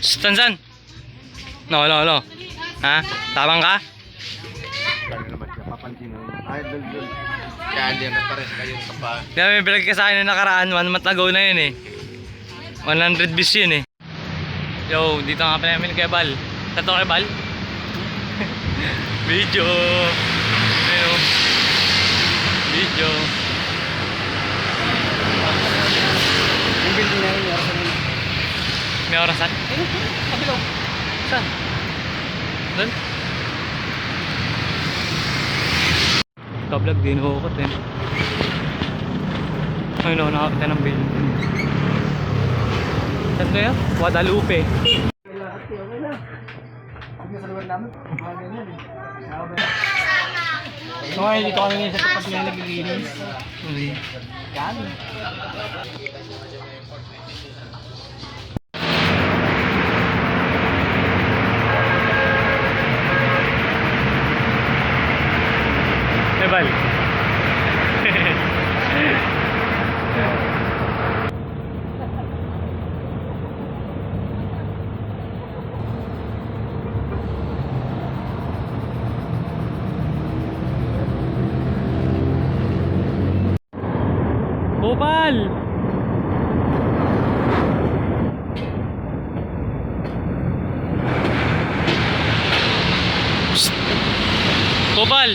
Tansan? No. Ha? Tabang ka? Ay, dul. Kaya hindi na pares kayo sa pa. Kaya may vlog ka sa akin na nakaraan, 1 month ago na yun eh. 100 views yun eh. Yo, dito nga pala namin kay Bal. Tato kay Bal? Video. Ayun. Video. Yung building na yun, orasan yun. May orasan? Ayun, kabilaw. Saan? Doon? Ka-vlog din hukot eh. Ayun ako nakakita ng building. Saan kaya? Guadalupe. Okay na. Sige sa lugar namin. Mga ganyan eh. So ngayon dito kami ngayon sa tapat nga naglilinis. Yan. Bal. Bopal. Bopal.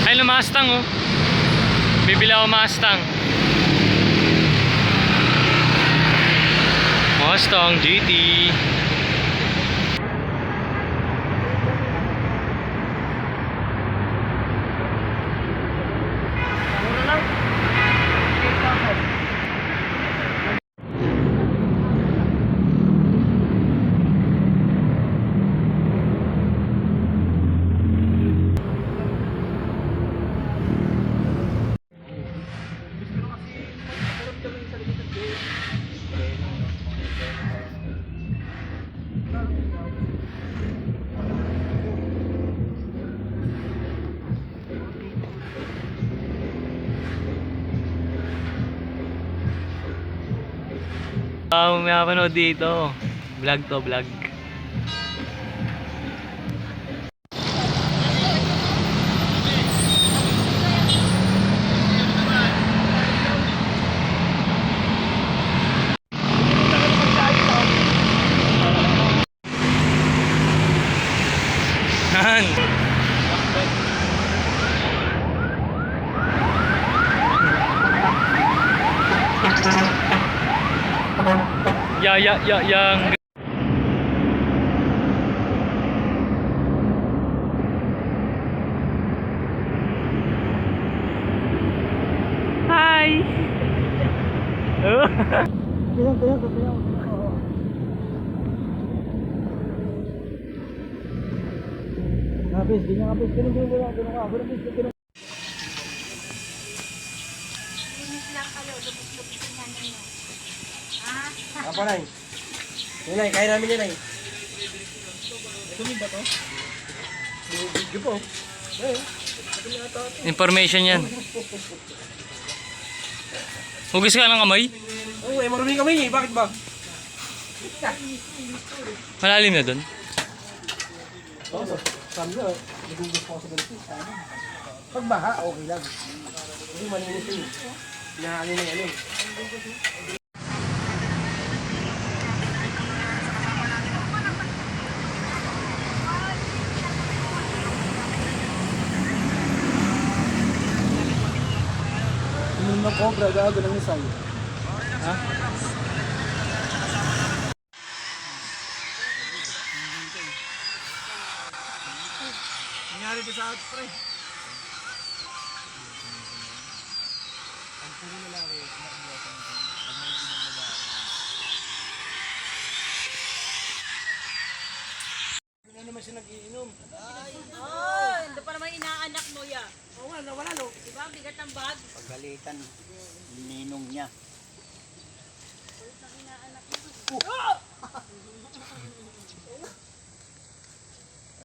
Ay, Mustang oh. Bibili ako Mustang. Mustang GT. May mapanood dito. Vlog to vlog. Han. Yang. Hi. Kaya. Habis, di niya habis. Ganun ka. Apa nai? Ini nai, kaya namin yan nai. Ito ba to? Video po. Information yan. Hugis ka ng kamay? Oo, marami kami eh. Bakit ba? Malalim na doon. Oo, sabi ko, nagugus ko sa ganito. Pag baha, okay lang. Hindi malinis yun. Inaano na yan eh. Nung cobra, gago ng isay. Ha? Nangyari ko sa outspray. Ang puro lalaki, kumakbuha sa mga pag may ginang babae. naman siya nagiinom. Oh, hindi pa naman inaanak mo ya. Oo nga, nawala no. Diba, bigat ang bag. Pagalitan, ninong niya. Inaanak mo.